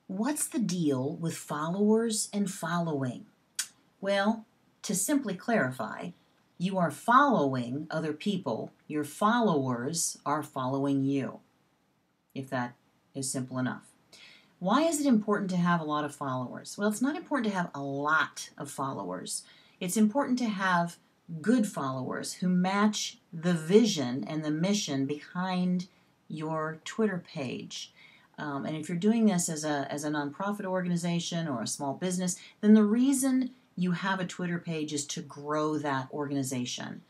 What's the deal with followers and following? Well, to simply clarify, you are following other people. Your followers are following you, if that is simple enough. Why is it important to have a lot of followers? Well, it's not important to have a lot of followers. It's important to have good followers who match the vision and the mission behind your Twitter page. And if you're doing this as a nonprofit organization or a small business, then the reason you have a Twitter page is to grow that organization.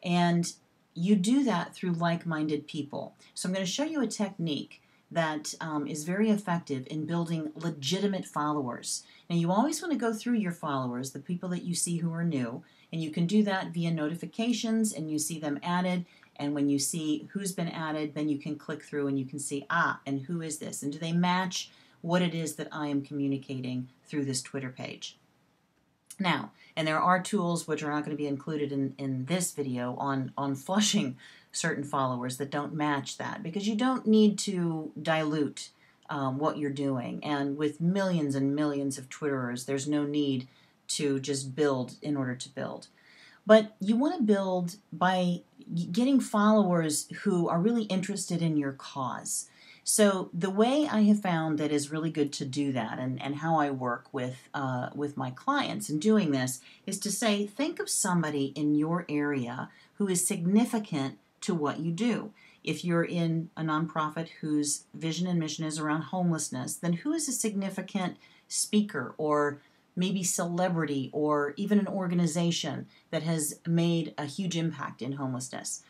And you do that through like-minded people. So I'm going to show you a technique that is very effective in building legitimate followers. Now, you always want to go through your followers, the people that you see who are new, and you can do that via notifications, and you see them added. And when you see who's been added, then you can click through and you can see, and who is this? And do they match what it is that I am communicating through this Twitter page? Now, and there are tools which are not going to be included in this video on flushing certain followers that don't match that, because you don't need to dilute what you're doing. And with millions and millions of Twitterers, there's no need to just build in order to build. But you want to build by getting followers who are really interested in your cause. So the way I have found that is really good to do that, and how I work with my clients in doing this, is to say, think of somebody in your area who is significant to what you do. If you're in a nonprofit whose vision and mission is around homelessness, then who is a significant speaker or maybe celebrity or even an organization that has made a huge impact in homelessness?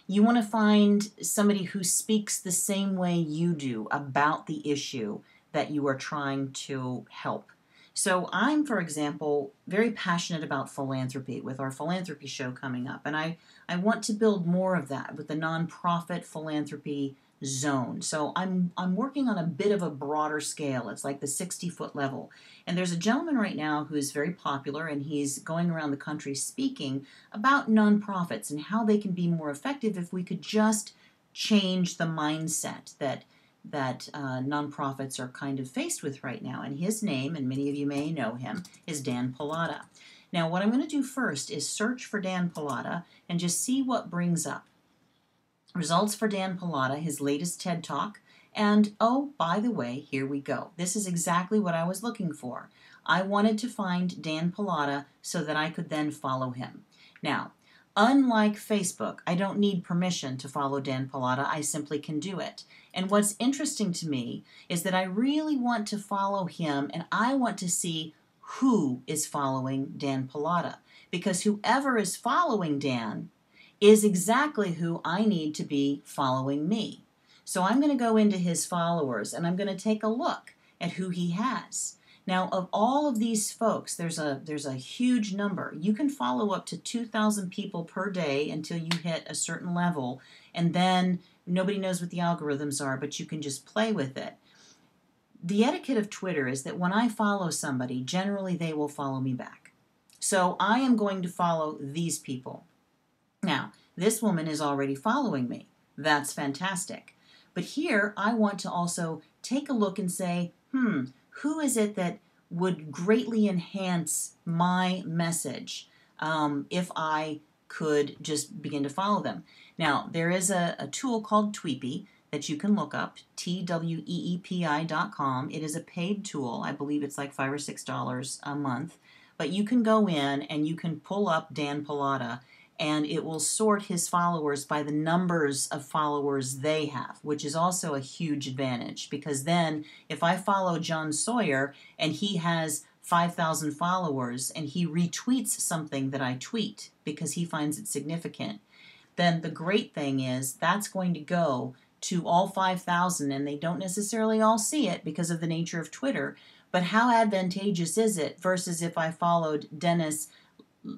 You want to find somebody who speaks the same way you do about the issue that you are trying to help. So I'm, for example, very passionate about philanthropy with our philanthropy show coming up. And I want to build more of that with the nonprofit philanthropy zone. So I'm working on a bit of a broader scale. It's like the 60-foot level. And there's a gentleman right now who's very popular, and he's going around the country speaking about nonprofits and how they can be more effective if we could just change the mindset that nonprofits are kind of faced with right now. And his name, and many of you may know him, is Dan Pallotta. Now, what I'm going to do first is search for Dan Pallotta and just see what brings up. Results for Dan Pallotta, his latest TED Talk, and oh, by the way, here we go. This is exactly what I was looking for. I wanted to find Dan Pallotta so that I could then follow him. Now, unlike Facebook, I don't need permission to follow Dan Pallotta. I simply can do it. And what's interesting to me is that I really want to follow him, and I want to see who is following Dan Pallotta. Because whoever is following Dan is exactly who I need to be following me. So I'm going to go into his followers, and I'm going to take a look at who he has. Now, of all of these folks, there's a huge number. You can follow up to 2,000 people per day until you hit a certain level, and then nobody knows what the algorithms are, but you can just play with it. The etiquette of Twitter is that when I follow somebody, generally they will follow me back. So I am going to follow these people. Now, this woman is already following me. That's fantastic. But here, I want to also take a look and say, who is it that would greatly enhance my message if I could just begin to follow them? Now, there is a tool called Tweepy that you can look up, TWEEPI.com. It is a paid tool. I believe it's like $5 or $6 a month. But you can go in and you can pull up Dan Pallotta, and it will sort his followers by the numbers of followers they have, which is also a huge advantage, because then if I follow John Sawyer and he has 5,000 followers and he retweets something that I tweet because he finds it significant, then the great thing is that's going to go to all 5,000, and they don't necessarily all see it because of the nature of Twitter. But how advantageous is it versus if I followed Dennis,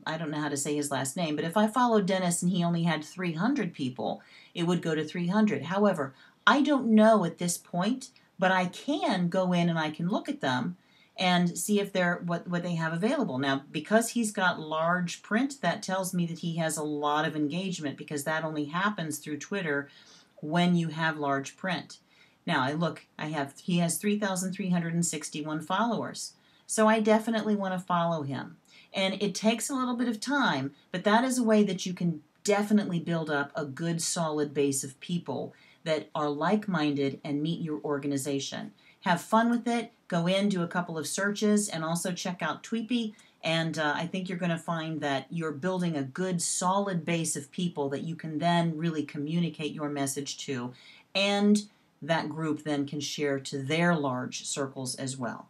I don't know how to say his last name, but if I followed Dennis and he only had 300 people, it would go to 300. However, I don't know at this point, but I can go in and I can look at them and see if they're what they have available. Now, because he's got large print, that tells me that he has a lot of engagement, because that only happens through Twitter when you have large print. Now I look, he has 3,361 followers. So I definitely want to follow him. And it takes a little bit of time, but that is a way that you can definitely build up a good solid base of people that are like-minded and meet your organization. Have fun with it. Go in, do a couple of searches, and also check out Tweepy. And I think you're going to find that you're building a good solid base of people that you can then really communicate your message to, and that group then can share to their large circles as well.